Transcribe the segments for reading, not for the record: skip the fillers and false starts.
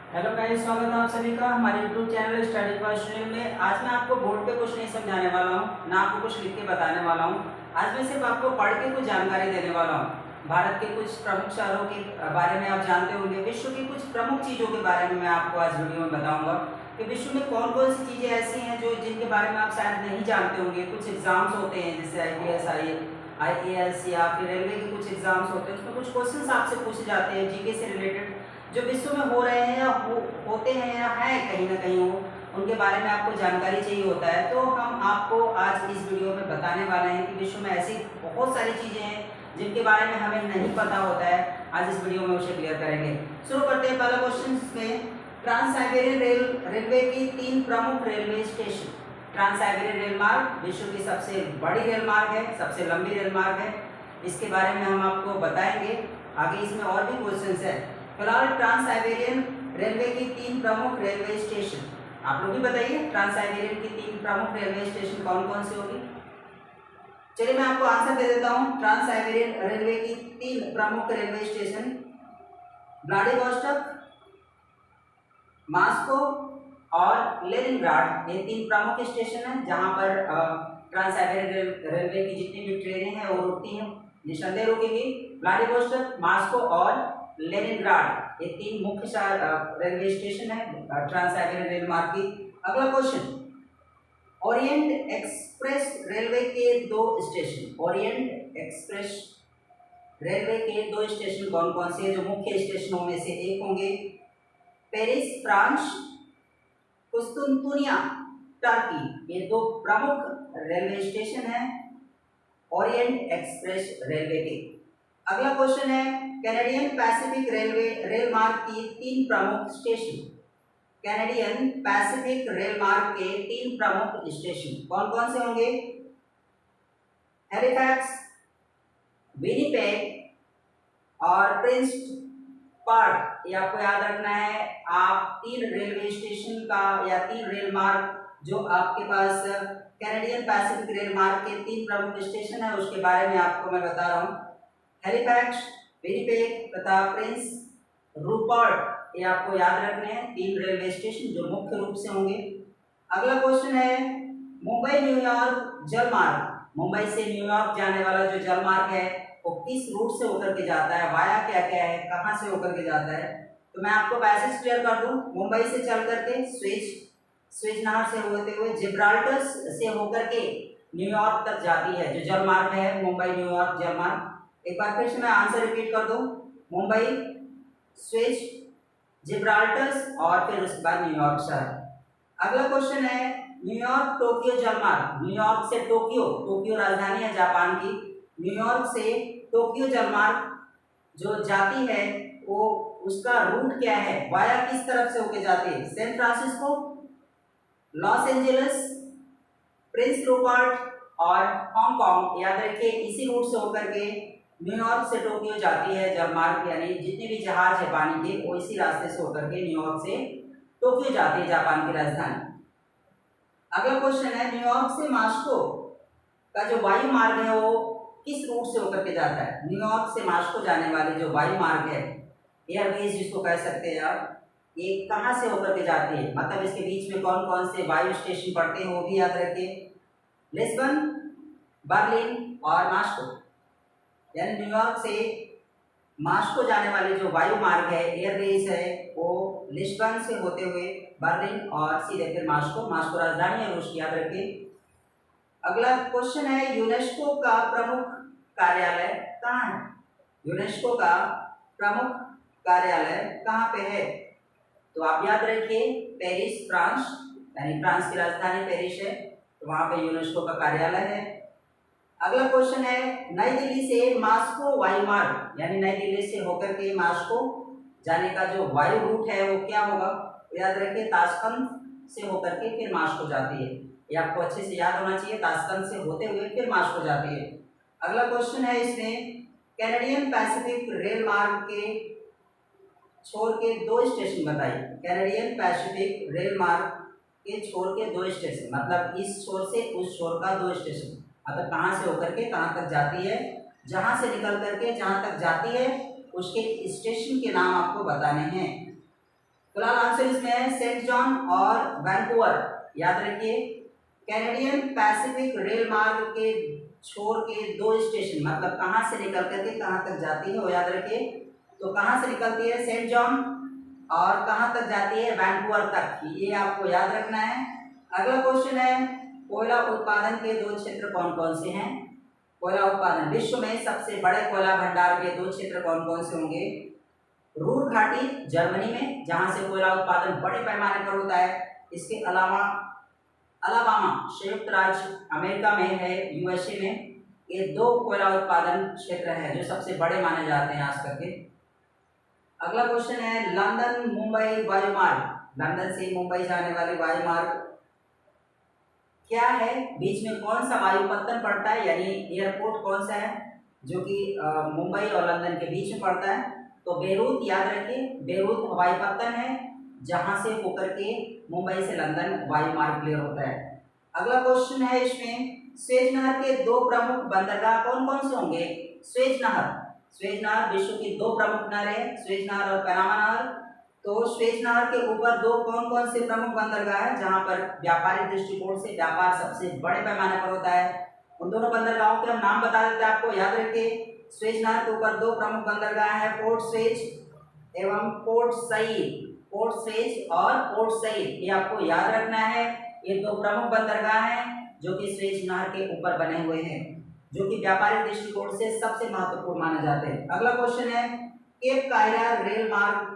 Hello guys, स्वागत है आप सभी का हमारे YouTube channel study for student में। आज मैं आपको बोर्ड पे कुछ नहीं समझाने वाला हूँ, ना आपको कुछ लिख के बताने वाला हूँ। आज मैं सिर्फ आपको पढ़ के कुछ जानकारी देने वाला हूँ। भारत के कुछ प्रमुख शहरों के बारे में आप जानते होंगे, विश्व की कुछ प्रमुख चीज़ों के बारे में मैं आपको आज वीडियो में बताऊँगा कि विश्व में कौन कौन सी चीज़ें ऐसी हैं जो जिनके बारे में आप शायद नहीं जानते होंगे। कुछ एग्जाम्स होते हैं जैसे IPS या फिर रेलवे के कुछ एग्जाम्स होते हैं, उसमें कुछ क्वेश्चन आपसे पूछे जाते हैं जीके से रिलेटेड, जो विश्व में हो रहे हैं या होते हैं या हैं कहीं ना कहीं वो, उनके बारे में आपको जानकारी चाहिए होता है। तो हम आपको आज इस वीडियो में बताने वाले हैं कि विश्व में ऐसी बहुत सारी चीज़ें हैं जिनके बारे में हमें नहीं पता होता है। आज इस वीडियो में उसे क्लियर करेंगे। शुरू करते हैं पहला क्वेश्चन में। ट्रांस साइबेरियन रेलवे की 3 प्रमुख railway station. Trans Siberian rail मार्ग विश्व की सबसे बड़ी रेल मार्ग है, सबसे लंबी रेल मार्ग है। इसके बारे में हम आपको बताएंगे आगे। इसमें और भी क्वेश्चन है। फिलहाल ट्रांस साइबेरियन रेलवे की 3 प्रमुख रेलवे स्टेशन, आप लोग भी बताइए ट्रांस साइबेरियन की 3 प्रमुख रेलवे स्टेशन कौन कौन सी होगी। चलिए मैं आपको आंसर दे देता हूँ। ट्रांस साइबेरियन रेलवे की 3 प्रमुख रेलवे स्टेशन व्लादिवोस्टोक, मॉस्को और लेनिनग्राड, ये 3 प्रमुख स्टेशन हैं जहाँ पर ट्रांस साइबेरियन रेलवे की जितनी भी ट्रेनें हैं वो रुकती हैं, निस्संदेह रुकेंगी। व्लादिवोस्टोक, मॉस्को और लेनिनग्राड, ये 3 मुख्य रेलवे स्टेशन है ट्रांस साइबेरियन रेल मार्ग की। अगला क्वेश्चन, ओरिएंट एक्सप्रेस रेलवे के 2 स्टेशन। ओरिएंट एक्सप्रेस रेलवे के 2 स्टेशन कौन कौन से हैं जो मुख्य स्टेशनों में से एक होंगे। पेरिस फ्रांस, कुस्तुनतुनिया टर्की, ये 2 प्रमुख रेलवे स्टेशन हैं ओरिएंट एक्सप्रेस रेलवे के। अगला क्वेश्चन है, कैनेडियन पैसिफिक रेलवे रेल मार्ग की 3 प्रमुख स्टेशन। कैनेडियन पैसिफिक रेल मार्ग के 3 प्रमुख स्टेशन कौन कौन से होंगे। हैलिफैक्स, विनिपेग और प्रिंस पार्क, ये आपको याद रखना है। आप 3 रेलवे स्टेशन का या 3 रेल मार्ग जो आपके पास कैनेडियन पैसिफिक रेल मार्ग के 3 प्रमुख स्टेशन है उसके बारे में आपको मैं बता रहा हूँ। हैलिफैक्स, विनिपेग तथा प्रिंस रूपर्ट, ये आपको याद रखने हैं 3 रेलवे स्टेशन जो मुख्य रूप से होंगे। अगला क्वेश्चन है, मुंबई न्यूयॉर्क जलमार्ग। मुंबई से न्यूयॉर्क जाने वाला जो जलमार्ग है वो किस रूट से होकर के जाता है, वाया क्या क्या है, कहाँ से होकर के जाता है। तो मैं आपको पैसेज क्लियर कर दूं। मुंबई से चल करके स्वेज नहर से होते हुए जिब्राल्टर से होकर के न्यूयॉर्क तक जाती है जो जलमार्ग है, मुंबई न्यूयॉर्क जलमार्ग। एक बार फिर से मैं आंसर रिपीट कर दूं। मुंबई, स्वेज, जिब्राल्टर और फिर उसके बाद न्यूयॉर्क शहर। अगला क्वेश्चन है, न्यूयॉर्क टोक्यो जलमार्ग। न्यूयॉर्क से टोक्यो, टोक्यो राजधानी है जापान की, न्यूयॉर्क से टोक्यो जलमार्ग जो जाती है वो उसका रूट क्या है, वाया किस तरफ से होके जाती है। San Francisco, Los Angeles, Prince Rupert और हांगकांग, याद रखिए इसी रूट से होकर के न्यूयॉर्क से टोक्यो जाती है जलमार्ग, यानी जितने भी जहाज है पानी के वो इसी रास्ते से होकर के न्यूयॉर्क से टोक्यो जाती है जापान की राजधानी। अगला क्वेश्चन है, न्यूयॉर्क से मॉस्को का जो वायु मार्ग है वो किस रूट से होकर के जाता है। न्यूयॉर्क से मॉस्को जाने वाले जो वायु मार्ग है, एयरवेज जिसको कह सकते हैं आप, ये कहाँ से होकर के जाती है, मतलब इसके बीच में कौन कौन से वायु स्टेशन पड़ते हैं वो भी याद रखिए। लिस्बन, बर्लिन और मॉस्को, यानी न्यूयॉर्क से मॉस्को जाने वाले जो वायु मार्ग है, एयरवेज है, वो लिस्बन से होते हुए बर्लिन और सीधे फिर मॉस्को, मॉस्को राजधानी है रूस की, याद रखिए। अगला क्वेश्चन है, यूनेस्को का प्रमुख कार्यालय कहाँ है। यूनेस्को का प्रमुख कार्यालय कहाँ पे है। तो आप याद रखिए पेरिस फ्रांस, यानी फ्रांस की राजधानी पेरिस है, तो वहां पे यूनेस्को का कार्यालय है। अगला क्वेश्चन है, नई दिल्ली से मॉस्को वायु मार्ग, यानी नई दिल्ली से होकर के मॉस्को जाने का जो वायु रूट है वो क्या होगा। तो याद रखिए ताशकंद से होकर के फिर मॉस्को जाती है, ये आपको अच्छे से याद होना चाहिए, ताशकंद से होते हुए फिर मॉस्को जाती है। अगला क्वेश्चन है इसमें, कैनेडियन पैसिफिक रेल मार्ग के छोर के 2 स्टेशन बताइए। कैनेडियन पैसिफिक रेल मार्ग के छोर के 2 स्टेशन, मतलब इस छोर से उस छोर का 2 स्टेशन, मतलब कहाँ से होकर के कहाँ तक जाती है, जहाँ से निकल करके जहाँ तक जाती है उसके स्टेशन के नाम आपको बताने हैं। फिलहाल आंसर इसमें है सेंट जॉन और वैंकूवर। याद रखिए, कैनेडियन पैसिफिक रेल मार्ग के छोर के दो स्टेशन, मतलब कहाँ से निकल करके कहाँ तक जाती है वो याद रखिए। तो कहाँ से निकलती है सेंट जॉन और कहाँ तक जाती है वैंकूवर तक, ये आपको याद रखना है। अगला क्वेश्चन है, कोयला उत्पादन के दो क्षेत्र कौन कौन से हैं? कोयला उत्पादन, विश्व में सबसे बड़े कोयला भंडार के दो क्षेत्र कौन कौन से होंगे? रूर घाटी जर्मनी में, जहां से कोयला उत्पादन बड़े पैमाने पर होता है। इसके अलावा अलाबामा संयुक्त राज्य अमेरिका में है, यूएसए में। ये दो कोयला उत्पादन क्षेत्र है जो सबसे बड़े माने जाते हैं आज करके। अगला क्वेश्चन है, लंदन मुंबई वायुमार्ग, लंदन से मुंबई जाने वाले वायुमार्ग क्या है? बीच में कौन सा वायुपत्तन पड़ता है, यानी एयरपोर्ट कौन सा है जो कि मुंबई और लंदन के बीच में पड़ता है? तो बेरूत, याद रखिए, बेरूत हवाई पत्तन है जहां से होकर के मुंबई से लंदन वायुमार्ग क्लियर होता है। अगला क्वेश्चन है इसमें, स्वेज नहर के दो प्रमुख बंदरगाह कौन कौन से होंगे? स्वेज नहर विश्व की दो प्रमुख नहर है, स्वेज नहर और पैनामा नहर। तो स्वेज नहर के ऊपर दो कौन कौन से प्रमुख बंदरगाह है जहां पर व्यापारिक दृष्टिकोण से व्यापार सबसे बड़े पैमाने पर होता है? उन दोनों बंदरगाहों के हम नाम बता देते हैं आपको, याद रखिए। स्वेज नहर के ऊपर दो प्रमुख बंदरगाह है, पोर्ट स्वेज एवं पोर्ट सईद। पोर्ट स्वेज और पोर्ट सईद, ये आपको याद रखना है। ये दो प्रमुख बंदरगाह हैं जो कि स्वेज नहर के ऊपर बने हुए हैं, जो कि व्यापारिक दृष्टिकोण से सबसे महत्वपूर्ण माने जाते हैं। अगला क्वेश्चन है, केप कायरा रेल मार्ग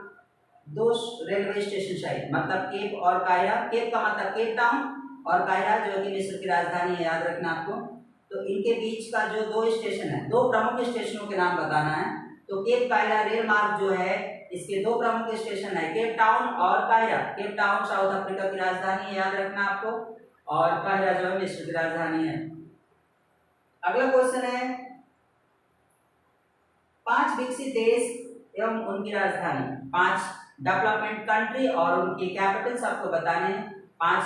दो रेलवे स्टेशन शायद, मतलब केप और कायरा। केप का मतलब केप टाउन और कायरा जो कि मिस्र की राजधानी है, याद रखना आपको। तो इनके बीच का जो दो स्टेशन है, दो प्रमुख स्टेशनों के नाम बताना है। तो केप कायरा रेल मार्ग जो है, इसके दो प्रमुख स्टेशन है, केप टाउन और Cairo. Cape Town South Africa की राजधानी है, याद रखना आपको, और कायरा जो है मिस्र की राजधानी है। अगला क्वेश्चन है, 5 विकसित देश एवं उनकी राजधानी, 5 डेवलपमेंट कंट्री और उनकी कैपिटल्स आपको बताने हैं। 5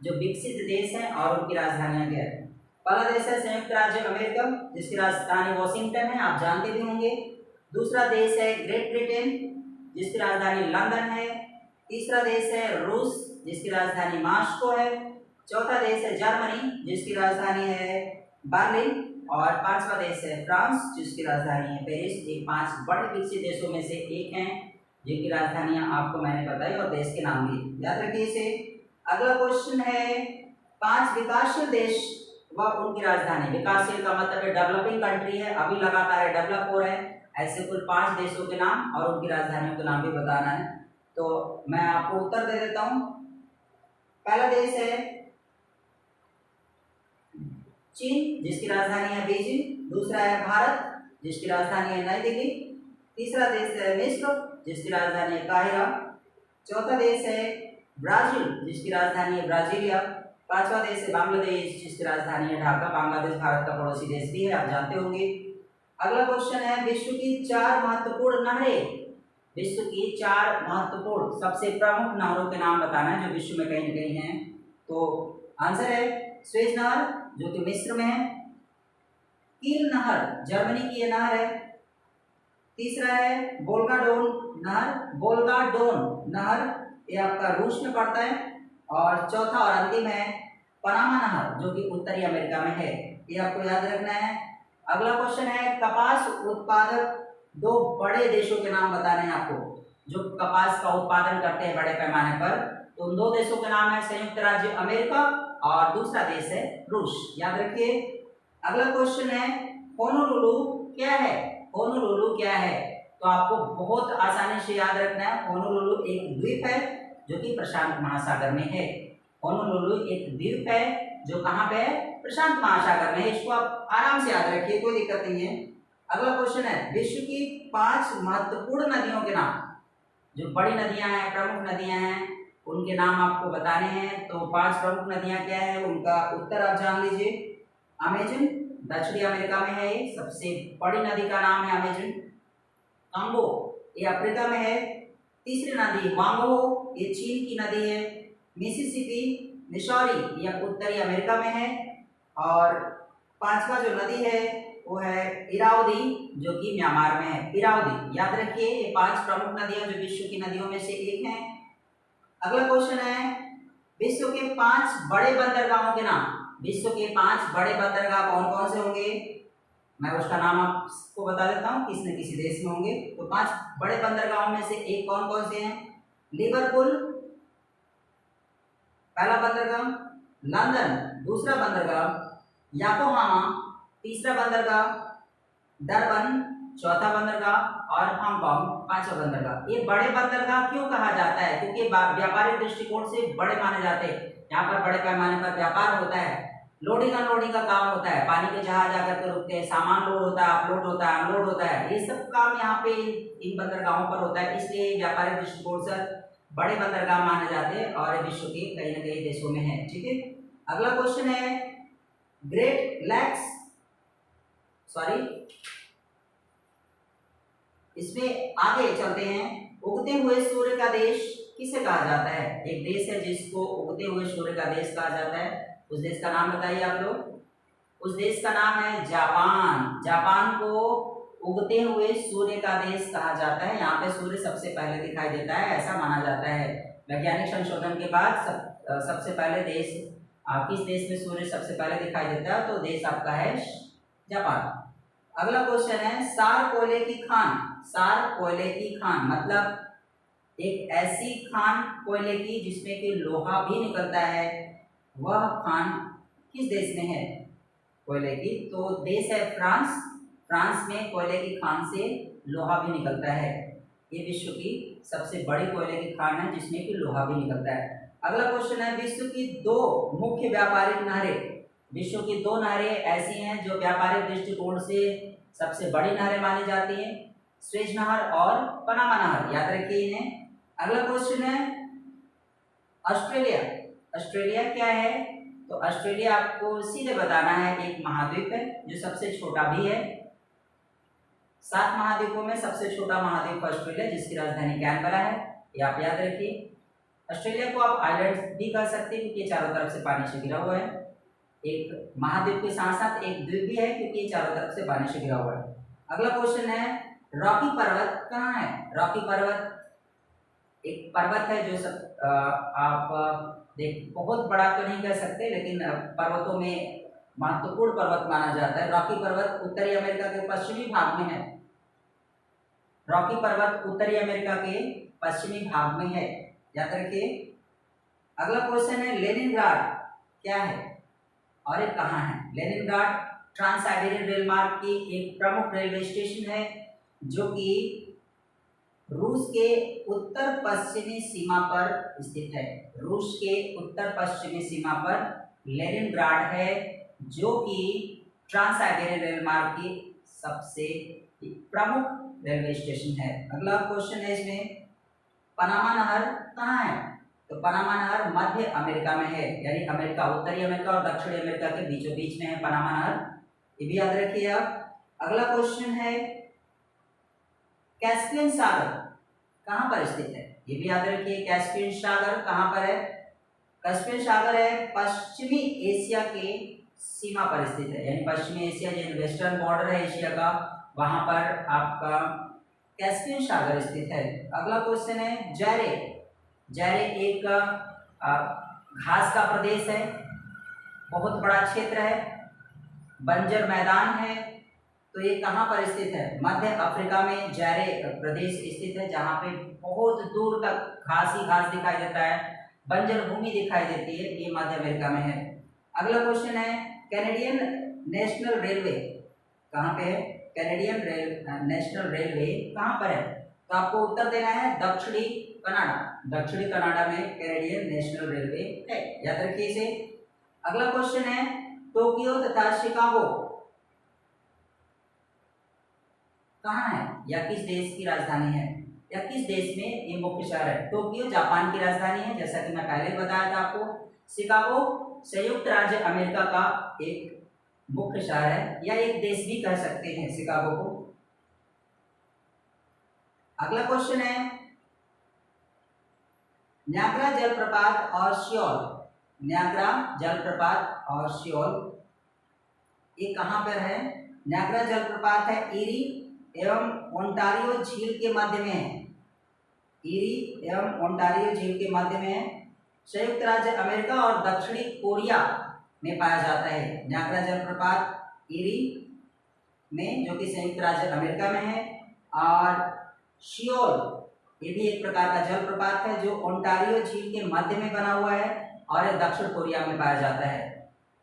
जो विकसित देश हैं और उनकी राजधानियां क्या है। पहला देश है संयुक्त राज्य अमेरिका, जिसकी राजधानी वॉशिंगटन है, आप जानते भी होंगे। दूसरा देश है ग्रेट ब्रिटेन, जिसकी राजधानी लंदन है। तीसरा देश है रूस, जिसकी राजधानी मॉस्को है। चौथा देश है जर्मनी, जिसकी राजधानी है बर्लिन। और पांचवा देश है फ्रांस, जिसकी राजधानी है पेरिस। ये 5 बड़े विकसित देशों में से एक हैं, जिनकी राजधानियां आपको मैंने बताई और देश के नाम भी याद रखिए इसे। अगला क्वेश्चन है, 5 विकासशील देश व उनकी राजधानी। विकासशील का मतलब है डेवलपिंग कंट्री है, अभी लगातार डेवलप हो रहे हैं। ऐसे कुल 5 देशों के नाम और उनकी राजधानियों के नाम भी बताना है। तो मैं आपको उत्तर दे देता हूं। पहला देश है चीन, जिसकी राजधानी है बीजिंग। दूसरा है भारत, जिसकी राजधानी है नई दिल्ली। तीसरा देश है मिस्र, जिसकी राजधानी है काहिरा। चौथा देश है ब्राजील, जिसकी राजधानी है ब्राजीलिया। पांचवा देश है बांग्लादेश, जिसकी राजधानी है ढाका। बांग्लादेश भारत का पड़ोसी देश भी है, आप जानते होंगे। अगला क्वेश्चन है, विश्व की 4 महत्वपूर्ण नहरें। विश्व की 4 महत्वपूर्ण सबसे प्रमुख नहरों के नाम बताना है जो विश्व में कहीं न कहीं हैं। तो आंसर है स्वेज नहर, जो कि मिस्र में है। कील नहर जर्मनी की ये नहर है। तीसरा है बोल्गाडोन नहर, ये आपका रूस में पड़ता है। और चौथा और अंतिम है पनामा नहर, जो कि उत्तरी अमेरिका में है। ये आपको याद रखना है। अगला क्वेश्चन है, कपास उत्पादक 2 बड़े देशों के नाम बताने हैं आपको, जो कपास का उत्पादन करते हैं बड़े पैमाने पर। तो उन 2 देशों के नाम है संयुक्त राज्य अमेरिका और दूसरा देश है रूस, याद रखिए। अगला क्वेश्चन है, होनोलुलु क्या है? होनोलुलु क्या है? तो आपको बहुत आसानी से याद रखना है, होनोलुलु एक द्वीप है जो कि प्रशांत महासागर में है। होनोलुलु एक द्वीप है जो कहाँ पे है? प्रशांत महासागर में है। इसको आप आराम से याद रखिए, कोई दिक्कत नहीं है। अगला क्वेश्चन है, विश्व की 5 महत्वपूर्ण नदियों के नाम। जो बड़ी नदियां हैं, प्रमुख नदियां हैं, उनके नाम आपको बताने हैं। तो 5 प्रमुख नदियां क्या है, उनका उत्तर आप जान लीजिए। अमेजन दक्षिणी अमेरिका में है, ये सबसे बड़ी नदी का नाम है अमेजन। कांगो ये अफ्रीका में है। तीसरी नदी वांगो, ये चीन की नदी है। मिसिसिपी मिसौरी, यह उत्तरी अमेरिका में है। और पांचवा जो नदी है वो है इरावदी, जो कि म्यांमार में है। इरावदी याद रखिए, ये 5 प्रमुख नदियां जो विश्व की नदियों में से एक हैं। अगला क्वेश्चन है, विश्व के 5 बड़े बंदरगाहों के नाम। विश्व के 5 बड़े बंदरगाह कौन कौन से होंगे, मैं उसका नाम आपको बता देता हूँ, किसी न किसी देश में होंगे। तो 5 बड़े बंदरगाहों में से एक कौन कौन से हैं, लिवरपूल पहला बंदरगाह, लंदन दूसरा बंदरगाह, योकोहामा तीसरा बंदरगाह, डरबन चौथा बंदरगाह और हांगकांग पांचवा बंदरगाह। ये बड़े बंदरगाह क्यों कहा जाता है, क्योंकि व्यापारिक दृष्टिकोण से बड़े माने जाते हैं। यहाँ पर बड़े पैमाने पर व्यापार होता है, लोडिंग अनलोडिंग का काम होता है, पानी के जहाज आकर के रुकते हैं, सामान लोड होता है, अपलोड होता है, अनलोड होता है, ये सब काम यहाँ पे इन बंदरगाहों पर होता है। इसलिए व्यापारिक दृष्टिकोण से बड़े बंदरगाह माने जाते हैं और विश्व के कई न कई देशों में है। ठीक है, अगला क्वेश्चन है, ग्रेट लैक्स, सॉरी इसमें आगे चलते हैं, उगते हुए सूर्य का देश किसे कहा जाता है। एक देश है जिसको उगते हुए सूर्य का देश कहा जाता है, उस देश का नाम बताइए आप लोग। उस देश का नाम है जापान। जापान को उगते हुए सूर्य का देश कहा जाता है। यहाँ पे सूर्य सबसे पहले दिखाई देता है, ऐसा माना जाता है। वैज्ञानिक संशोधन के बाद सबसे पहले देश, किस देश में सूर्य सबसे पहले दिखाई देता है, तो देश आपका है जापान। अगला क्वेश्चन है, सार कोयले की खान। सार कोयले की खान मतलब एक ऐसी खान कोयले की जिसमें कि लोहा भी निकलता है, वह खान किस देश में है कोयले की, तो देश है फ्रांस। फ्रांस में कोयले की खान से लोहा भी निकलता है। ये विश्व की सबसे बड़ी कोयले की खान है जिसमें कि लोहा भी निकलता है। अगला क्वेश्चन है, विश्व की 2 मुख्य व्यापारिक नहरें। विश्व की 2 नहरें ऐसी हैं जो व्यापारिक दृष्टिकोण से सबसे बड़ी नहरें मानी जाती हैं, स्वेज नहर और पनामा नहर, याद रखिए इन्हें। अगला क्वेश्चन है, ऑस्ट्रेलिया। ऑस्ट्रेलिया क्या है, तो ऑस्ट्रेलिया आपको सीधे बताना है, एक महाद्वीप है जो सबसे छोटा भी है। 7 महाद्वीपों में सबसे छोटा महाद्वीप ऑस्ट्रेलिया, जिसकी राजधानी कैनबरा है, ये आप याद रखिए। ऑस्ट्रेलिया को आप आइलैंड भी कह सकते हैं क्योंकि चारों तरफ से पानी से घिरा हुआ है। एक महाद्वीप के साथ साथ एक द्वीप भी है क्योंकि ये चारों तरफ से पानी से घिरा हुआ है। अगला क्वेश्चन है, रॉकी पर्वत कहाँ है। रॉकी पर्वत एक पर्वत है जो सब आप देख, बहुत बड़ा तो नहीं कह सकते लेकिन पर्वतों में महत्वपूर्ण पर्वत माना जाता है। रॉकी पर्वत उत्तरी अमेरिका के पश्चिमी भाग में है। रॉकी पर्वत उत्तरी अमेरिका के पश्चिमी भाग में है, याद रखिए। अगला क्वेश्चन है, लेनिनग्राड क्या है और ये कहाँ है। लेनिनग्राड ट्रांस साइबेरियन रेल मार्ग की एक प्रमुख रेलवे स्टेशन है जो कि रूस के उत्तर पश्चिमी सीमा पर स्थित है। रूस के उत्तर पश्चिमी सीमा पर लेनिनग्राड है जो कि ट्रांस साइबेरियन रेल मार्ग की सबसे प्रमुख रेलवे स्टेशन है। अगला क्वेश्चन है इसमें, पनामा नहर कहाँ है, तो पनामा नहर मध्य अमेरिका में है, यानी अमेरिका, उत्तरी अमेरिका और दक्षिणी अमेरिका के बीचों बीच में है पनामा नहर, ये भी याद रखिए आप। अगला क्वेश्चन है, कैस्पियन सागर कहाँ पर स्थित है, ये भी याद रखिए। कैस्पियन सागर कहाँ पर है, कैस्पियन सागर है पश्चिमी एशिया के सीमा पर स्थित है, यानी पश्चिमी एशिया जो वेस्टर्न बॉर्डर है एशिया का, वहां पर आपका कैस्पियन सागर स्थित है। अगला क्वेश्चन है, जैरे। जैरे एक घास का प्रदेश है, बहुत बड़ा क्षेत्र है, बंजर मैदान है, तो ये कहाँ पर स्थित है, मध्य अफ्रीका में जैरे प्रदेश स्थित है जहाँ पे बहुत दूर तक घास ही घास दिखाई देता है, बंजर भूमि दिखाई देती है, ये मध्य अमेरिका में है। अगला क्वेश्चन है, कैनेडियन नेशनल रेलवे कहाँ पे है, कैनेडियन नेशनल रेलवे कहाँ पर है, तो आपको उत्तर देना है दक्षिणी कनाडा। दक्षिणी कनाडा में कैनेडियन नेशनल रेलवे है, याद रखिए इसे। अगला क्वेश्चन है, टोक्यो तथा शिकागो कहाँ है या किस देश की राजधानी है, या किस देश में ये मुख्य शहर है। टोक्यो जापान की राजधानी है, जैसा कि मैं पहले बताया था आपको। शिकागो संयुक्त राज्य अमेरिका का एक मुख्य शहर है, या एक देश भी कह सकते हैं शिकागो को। अगला क्वेश्चन है, न्याग्रा जलप्रपात और सियोल। न्याग्रा जलप्रपात और सियोल ये कहाँ पर है, न्याग्रा जलप्रपात है इरी एवं ओंटारियो झील के मध्य में है। ईरी एवं ओंटारियो झील के मध्य में है। संयुक्त राज्य अमेरिका और दक्षिणी कोरिया में पाया जाता है। न्यागरा जलप्रपात ईरी में, जो कि संयुक्त राज्य अमेरिका में है, और शियोल ये भी एक प्रकार का जलप्रपात है जो ओंटारियो झील के मध्य में बना हुआ है और ये दक्षिण कोरिया में पाया जाता है।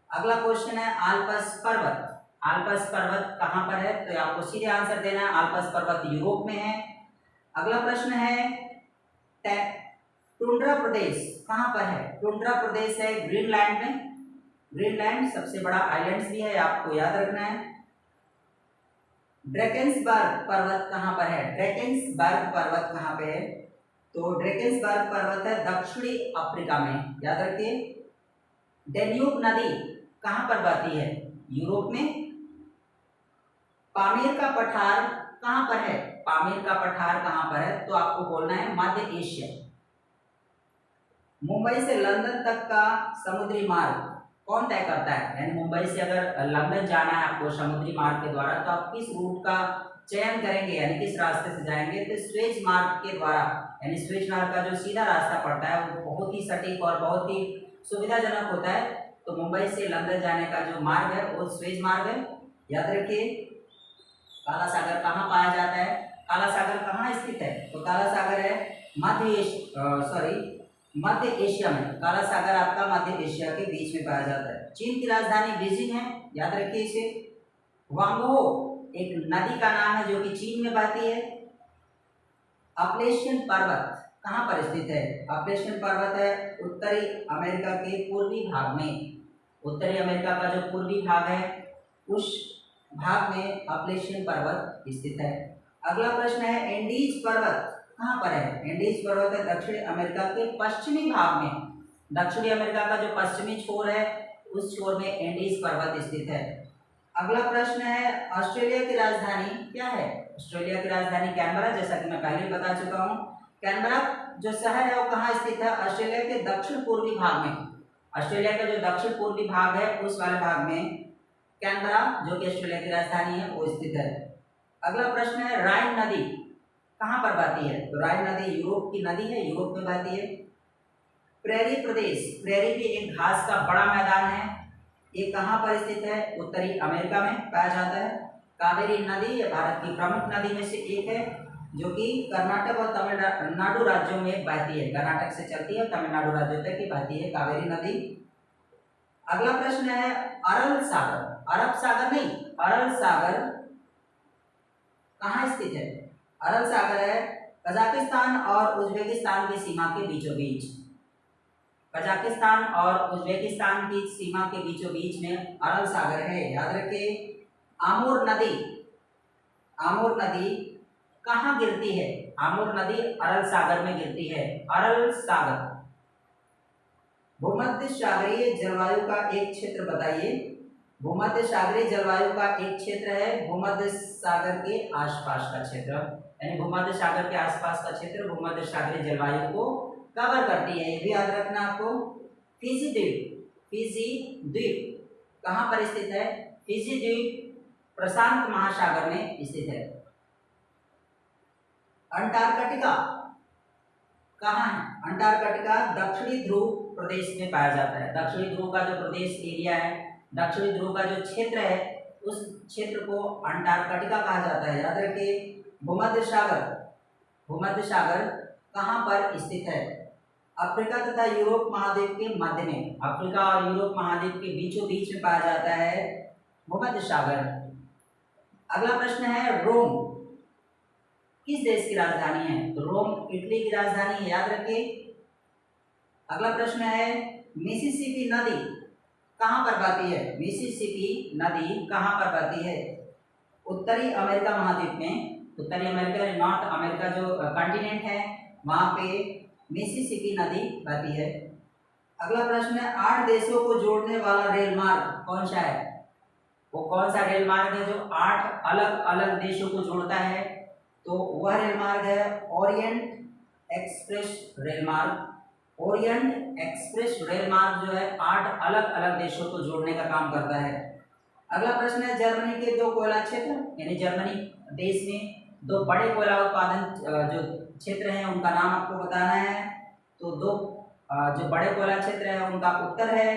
अगला क्वेश्चन है आल्प्स पर्वत। आल्प्स पर्वत कहाँ पर है? तो आपको सीधे आंसर देना है, आल्प्स पर्वत यूरोप में है। अगला प्रश्न है टुंड्रा प्रदेश कहाँ पर है? टुंड्रा प्रदेश है ग्रीनलैंड में। ग्रीनलैंड सबसे बड़ा आइलैंड भी है, आपको याद रखना है। ड्रैकेंसबर्ग पर्वत कहाँ पर है? ड्रैकेंसबर्ग पर्वत कहाँ पे है? तो ड्रैकेंसबर्ग पर्वत है दक्षिणी अफ्रीका में, याद रखिए। डेन्यूब नदी कहाँ पर बहती है? यूरोप में। पामीर का पठार कहाँ पर है? पामीर का पठार कहाँ पर है? तो आपको बोलना है मध्य एशिया। मुंबई से लंदन तक का समुद्री मार्ग कौन तय करता है? यानी मुंबई से अगर लंदन जाना है आपको समुद्री मार्ग के द्वारा, तो आप किस रूट का चयन करेंगे, यानी किस रास्ते से जाएंगे? तो स्वेज मार्ग के द्वारा, यानी स्वेज मार्ग का जो सीधा रास्ता पड़ता है वो बहुत ही सटीक और बहुत ही सुविधाजनक होता है। तो मुंबई से लंदन जाने का जो मार्ग है वो स्वेज मार्ग है, याद रखिए। काला सागर कहाँ पाया जाता है? काला सागर कहाँ स्थित है? तो काला सागर है मध्य एशिया में। काला सागर आपका मध्य एशिया के बीच में पाया जाता है। चीन की राजधानी बीजिंग है, याद रखिए इसे। वांगहो एक नदी का नाम है जो कि चीन में बहती है। अपलेशियन पर्वत कहाँ पर स्थित है? अपलेशियन पर्वत है उत्तरी अमेरिका के पूर्वी भाग में। उत्तरी अमेरिका का जो पूर्वी भाग है उस भाग में अपलेशियन पर्वत स्थित है। अगला प्रश्न है एंडीज पर्वत कहाँ पर है? एंडीज पर्वत है दक्षिणी अमेरिका के पश्चिमी भाग में। दक्षिणी अमेरिका का जो पश्चिमी छोर है उस छोर में एंडीज पर्वत स्थित है। अगला प्रश्न है ऑस्ट्रेलिया की राजधानी क्या है? ऑस्ट्रेलिया की राजधानी कैनबरा, जैसा कि मैं पहले बता चुका हूँ। कैनबरा जो शहर है वो कहाँ स्थित है? ऑस्ट्रेलिया के दक्षिण पूर्वी भाग में। ऑस्ट्रेलिया का जो दक्षिण पूर्वी भाग है उस वाले भाग में कैनबरा, जो कि ऑस्ट्रेलिया की राजधानी है, वो स्थित है। अगला प्रश्न है राइन नदी कहाँ पर बहती है? तो राइन नदी यूरोप की नदी है, यूरोप में बहती है। प्रेरी प्रदेश, प्रेरी भी एक घास का बड़ा मैदान है, ये कहाँ पर स्थित है? उत्तरी अमेरिका में पाया जाता है। कावेरी नदी ये भारत की प्रमुख नदी में से एक है जो कि कर्नाटक और तमिलनाडु राज्यों में बहती है। कर्नाटक से चलती है तमिलनाडु राज्यों तक की बहती है कावेरी नदी। अगला प्रश्न है अरल सागर, अरब सागर नहीं, अरल सागर कहाँ स्थित है? अरल सागर है कजाकिस्तान और उज्बेकिस्तान की सीमा के बीचों बीच। कजाकिस्तान और उज्बेकिस्तान की सीमा के बीचों बीच में अरल सागर है, याद रखिए। आमूर नदी, आमूर नदी कहाँ गिरती है? आमूर नदी अरल सागर में गिरती है, अरल सागर। भूमध्य सागरीय जलवायु का एक क्षेत्र बताइए। भूमध्य सागरीय जलवायु का एक क्षेत्र है भूमध्य सागर के आसपास का क्षेत्र, यानी भूमध्य सागर के आसपास का क्षेत्र भूमध्य सागरीय जलवायु को कवर करती है, ये भी याद रखना आपको। फिजी द्वीप, फिजी द्वीप कहाँ पर स्थित है? फिजी द्वीप प्रशांत महासागर में स्थित है। अंटार्कटिका कहाँ है? अंटार्कटिका दक्षिणी ध्रुव प्रदेश में पाया जाता है। दक्षिणी ध्रुव का जो प्रदेश एरिया है, दक्षिणी ध्रुव का जो क्षेत्र है उस क्षेत्र को अंटार्कटिका कहा जाता है, याद रखिए। भूमध्य सागर, भूमध्य सागर कहाँ पर स्थित है? अफ्रीका तथा यूरोप महाद्वीप के मध्य में, अफ्रीका और यूरोप महाद्वीप के बीचों बीच में पाया जाता है भूमध्य सागर। अगला प्रश्न है रोम किस देश की राजधानी है? तो रोम इटली की राजधानी है, याद रखिए। अगला प्रश्न है मिसिसिपी नदी कहाँ पर बहती है? मिसिसिपी नदी कहाँ पर बहती है? उत्तरी अमेरिका महाद्वीप में, उत्तरी अमेरिका नॉर्थ अमेरिका जो कॉन्टिनेंट है वहाँ पे मिसिसिपी नदी बहती है। अगला प्रश्न है 8 देशों को जोड़ने वाला रेल मार्ग कौन सा है? वो कौन सा रेल मार्ग है जो 8 अलग अलग देशों को जोड़ता है? तो वह रेल मार्ग है ओरिएंट एक्सप्रेस रेल मार्ग। ओरिएंट एक्सप्रेस रेल मार्ग जो है 8 अलग अलग देशों को जोड़ने का काम करता है। अगला प्रश्न है जर्मनी के 2 कोयला क्षेत्र, यानी जर्मनी देश में 2 बड़े कोयला उत्पादन जो क्षेत्र हैं उनका नाम आपको बताना है। तो दो जो बड़े कोयला क्षेत्र है उनका उत्तर है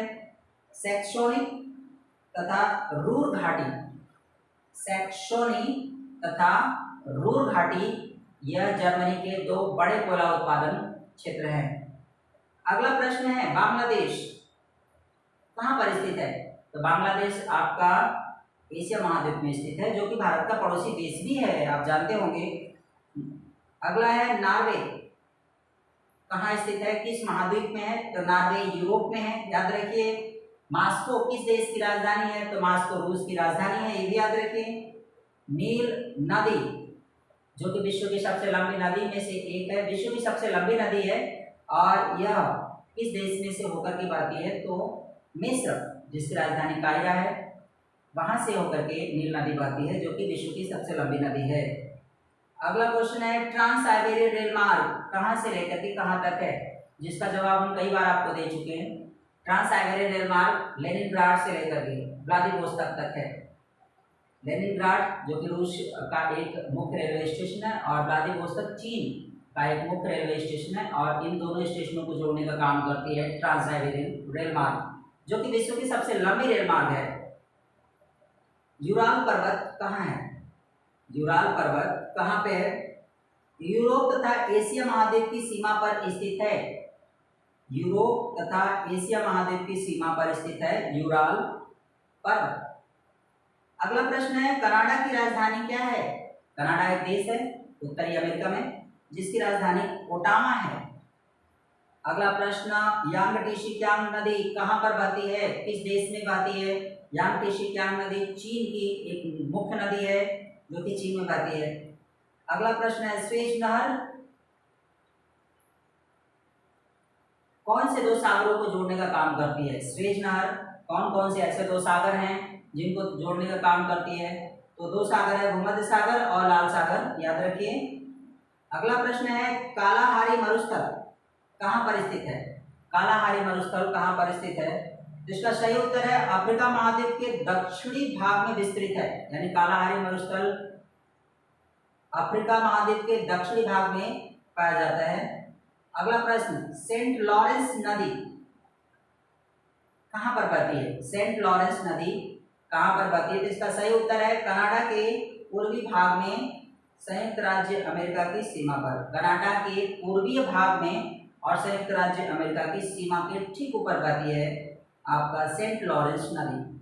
सैक्सोनिक तथा रूर घाटी। सैक्सोनी तथा रूर घाटी यह जर्मनी के दो बड़े कोयला उत्पादन क्षेत्र हैं। अगला प्रश्न है बांग्लादेश कहाँ पर स्थित है? तो बांग्लादेश आपका एशिया महाद्वीप में स्थित है, जो कि भारत का पड़ोसी देश भी है, आप जानते होंगे। अगला है नॉर्वे कहाँ स्थित है, किस महाद्वीप में है? तो नॉर्वे यूरोप में है, याद रखिए। मास्को किस देश की राजधानी है? तो मास्को रूस की राजधानी है, ये भी याद रखिए। नील नदी जो कि विश्व की सबसे लंबी नदी में से एक है, विश्व की सबसे लंबी नदी है, और यह किस देश में से होकर के बहती है? तो मिस्र जिसकी राजधानी कायरा है, वहां से होकर के नील नदी बहती है, जो कि विश्व की सबसे लंबी नदी है। अगला क्वेश्चन है ट्रांस साइबेरियन रेल मार्ग कहां से लेकर के कहां तक है? जिसका जवाब हम कई बार आपको दे चुके हैं। ट्रांस साइबेरियन रेल मार्ग लेनिनग्राड से लेकर के व्लादिवोस्तोक तक है। लेनिनग्राड जो कि रूस का एक मुख्य रेलवे स्टेशन है, और व्लादिवोस्तोक चीन का एक मुख्य रेलवे स्टेशन है, और इन दोनों स्टेशनों को जोड़ने का काम करती है ट्रांस साइबेरियन रेल मार्ग, जो कि विश्व की सबसे लंबी रेल मार्ग है। यूराल पर्वत कहाँ है? यूराल पर्वत कहाँ पे है? यूरोप तथा एशिया महाद्वीप की सीमा पर स्थित है। यूरोप तथा एशिया महाद्वीप की सीमा पर स्थित है यूराल पर्वत। अगला प्रश्न है कनाडा की राजधानी क्या है? कनाडा एक देश है उत्तरी अमेरिका में, जिसकी राजधानी ओटावा है। अगला प्रश्न यांगटीशिक्यांग नदी कहाँ पर बहती है, किस देश में बहती है? यांगटीशिक्यांग नदी चीन की एक मुख्य नदी है, जो कि चीन में बहती है। अगला प्रश्न है स्वेज नहर कौन से दो सागरों को जोड़ने का काम करती है? स्वेज नहर कौन कौन से ऐसे दो सागर हैं जिनको जोड़ने का काम करती है? तो दो सागर है, भूमध्य सागर और लाल सागर, याद रखिए। अगला प्रश्न है कालाहारी मरुस्थल कहाँ पर स्थित है? कालाहारी मरुस्थल कहाँ पर स्थित है? इसका सही उत्तर है अफ्रीका महाद्वीप के दक्षिणी भाग में विस्तृत है, यानी कालाहारी मरुस्थल अफ्रीका महाद्वीप के दक्षिणी भाग में पाया जाता है। अगला प्रश्न सेंट लॉरेंस नदी कहाँ पर बहती है? सेंट लॉरेंस नदी कहाँ पर बहती है? तो इसका सही उत्तर है कनाडा के पूर्वी भाग में संयुक्त राज्य अमेरिका की सीमा पर। कनाडा के पूर्वीय भाग में और संयुक्त राज्य अमेरिका की सीमा के ठीक ऊपर बहती है आपका सेंट लॉरेंस नदी।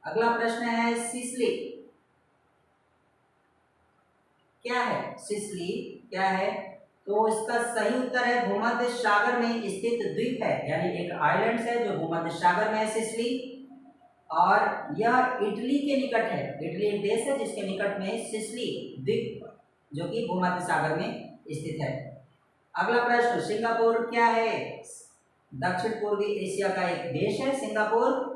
अगला प्रश्न है सिसिली क्या है? सिसिली क्या है? तो इसका सही उत्तर है भूमध्य सागर में स्थित द्वीप है, यानी एक आइलैंड है जो भूमध्य सागर में है सिसिली, और यह इटली के निकट है। इटली एक देश है जिसके निकट में सिसिली द्वीप जो कि भूमध्य सागर में स्थित है। अगला प्रश्न सिंगापुर क्या है? दक्षिण पूर्वी एशिया का एक देश है सिंगापुर।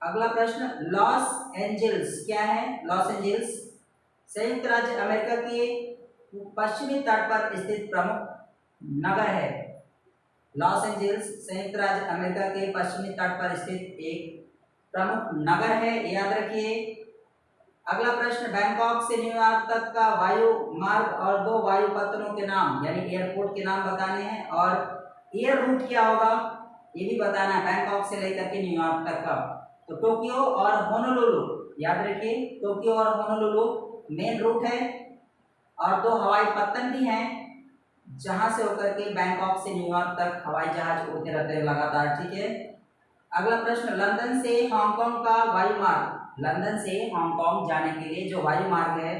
अगला प्रश्न लॉस एंजल्स क्या है? लॉस एंजल्स संयुक्त राज्य अमेरिका के पश्चिमी तट पर स्थित प्रमुख नगर है। लॉस एंजल्स संयुक्त राज्य अमेरिका के पश्चिमी तट पर स्थित एक प्रमुख नगर है, याद रखिए। अगला प्रश्न बैंकॉक से न्यूयॉर्क तक का वायु मार्ग और दो वायु पत्तनों के नाम यानी एयरपोर्ट के नाम बताने हैं, और एयर रूट क्या होगा ये भी बताना है बैंकॉक से लेकर के न्यूयॉर्क तक का। तो टोक्यो और होनोलुलु, याद रखिए टोक्यो और होनोलुलु मेन रूट है, और दो हवाई पत्तन भी हैं जहां से होकर के बैंकॉक से न्यूयॉर्क तक हवाई जहाज उड़ते रहते हैं लगातार, ठीक है। अगला प्रश्न लंदन से हांगकांग का वायु मार्ग, लंदन से हांगकांग जाने के लिए जो वायु मार्ग है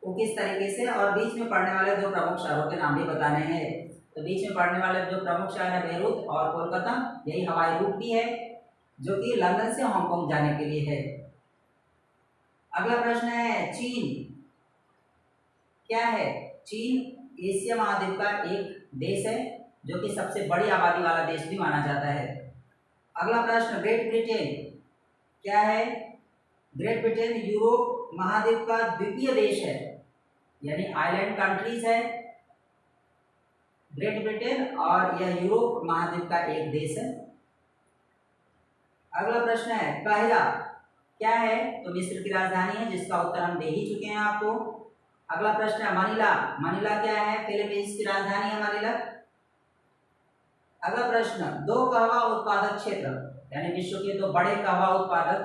वो किस तरीके से, और बीच में पड़ने वाले दो प्रमुख शहरों के नाम भी बताने हैं। तो बीच में पड़ने वाले जो प्रमुख शहर है बेरूत और कोलकाता, यही हवाई रूट भी है जो कि लंदन से हांगकांग जाने के लिए है। अगला प्रश्न है चीन क्या है? चीन एशिया महाद्वीप का एक देश है जो कि सबसे बड़ी आबादी वाला देश भी माना जाता है। अगला प्रश्न ग्रेट ब्रिटेन क्या है? ग्रेट ब्रिटेन यूरोप महाद्वीप का द्वीपीय देश है, यानी आइलैंड कंट्रीज है ग्रेट ब्रिटेन, और यह यूरोप महाद्वीप का एक देश है। अगला प्रश्न है काहिरा क्या है? तो मिस्र की राजधानी है, जिसका उत्तर हम दे ही चुके हैं आपको। अगला प्रश्न है मनीला। मनीला क्या है? फिलीपींस की राजधानी है मनीला। अगला प्रश्न, दो कहवा उत्पादक क्षेत्र यानी विश्व के दो बड़े कहवा उत्पादक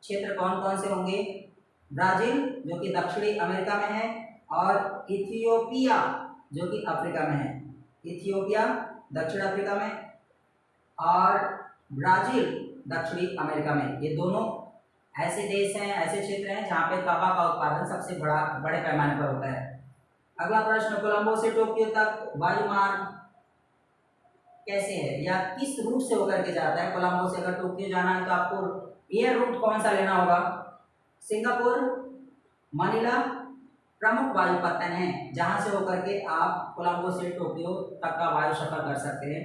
क्षेत्र कौन कौन से होंगे? ब्राजील जो कि दक्षिणी अमेरिका में है, और इथियोपिया जो कि अफ्रीका में है। इथियोपिया दक्षिण अफ्रीका में और ब्राजील दक्षिणी अमेरिका में। ये दोनों ऐसे देश हैं, ऐसे क्षेत्र हैं जहाँ पे कहवा का उत्पादन सबसे बड़े पैमाने पर होता है। अगला प्रश्न, कोलंबो से टोक्यो तक वायु मार्ग कैसे है या किस रूट से होकर के जाता है? कोलंबो से अगर टोक्यो जाना है तो आपको एयर रूट कौन सा लेना होगा? सिंगापुर, मनीला प्रमुख वायु पत्तन है जहां से होकर के आप कोलंबो से टोक्यो तक का वायु सफर कर सकते हैं।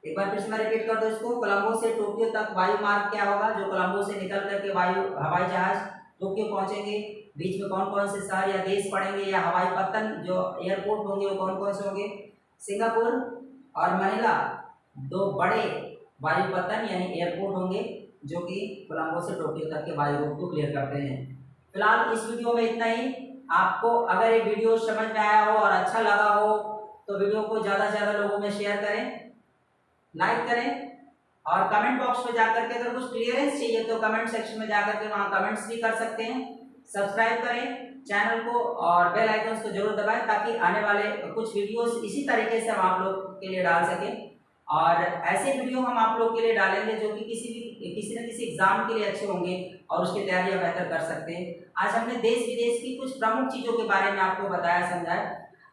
एक बार फिर से मैं रिपीट कर दूं इसको, कोलंबो से टोक्यो तक वायु मार्ग क्या होगा? जो कोलंबो से निकल करके वायु हवाई जहाज टोक्यो पहुंचेंगे, बीच में कौन कौन से शहर या देश पड़ेंगे या हवाई पत्तन जो एयरपोर्ट होंगे वो कौन कौन से होंगे? सिंगापुर और मनीला दो बड़े वायु पत्तन यानी एयरपोर्ट होंगे जो कि कोलंबो से टोक्यो तक के वायु रूट को क्लियर करते हैं। फिलहाल इस वीडियो में इतना ही। आपको अगर ये वीडियो समझ में आया हो और अच्छा लगा हो तो वीडियो को ज़्यादा से ज़्यादा लोगों में शेयर करें, लाइक करें, और कमेंट बॉक्स में जाकर के अगर कुछ क्लियरेंस चाहिए तो कमेंट सेक्शन में जाकर के वहाँ कमेंट्स भी कर सकते हैं। सब्सक्राइब करें चैनल को और बेल आइकन्स को जरूर दबाएं ताकि आने वाले कुछ वीडियोस इसी तरीके से हम आप लोग के लिए डाल सकें। और ऐसे वीडियो हम आप लोग के लिए डालेंगे जो कि किसी न किसी एग्जाम के लिए अच्छे होंगे और उसकी तैयारियां बेहतर कर सकते हैं। आज हमने देश विदेश की कुछ प्रमुख चीज़ों के बारे में आपको बताया समझाया।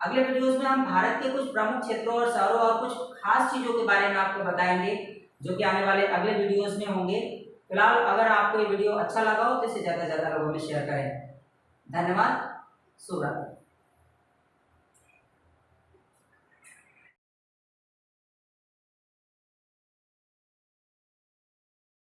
अगले वीडियोस में हम भारत के कुछ प्रमुख क्षेत्रों और शहरों और कुछ खास चीज़ों के बारे में आपको बताएंगे जो कि आने वाले अगले वीडियोस में होंगे। फिलहाल अगर आपको ये वीडियो अच्छा लगा हो तो इसे ज़्यादा से ज़्यादा लोगों में शेयर करें। धन्यवाद। शुभ रात्रि।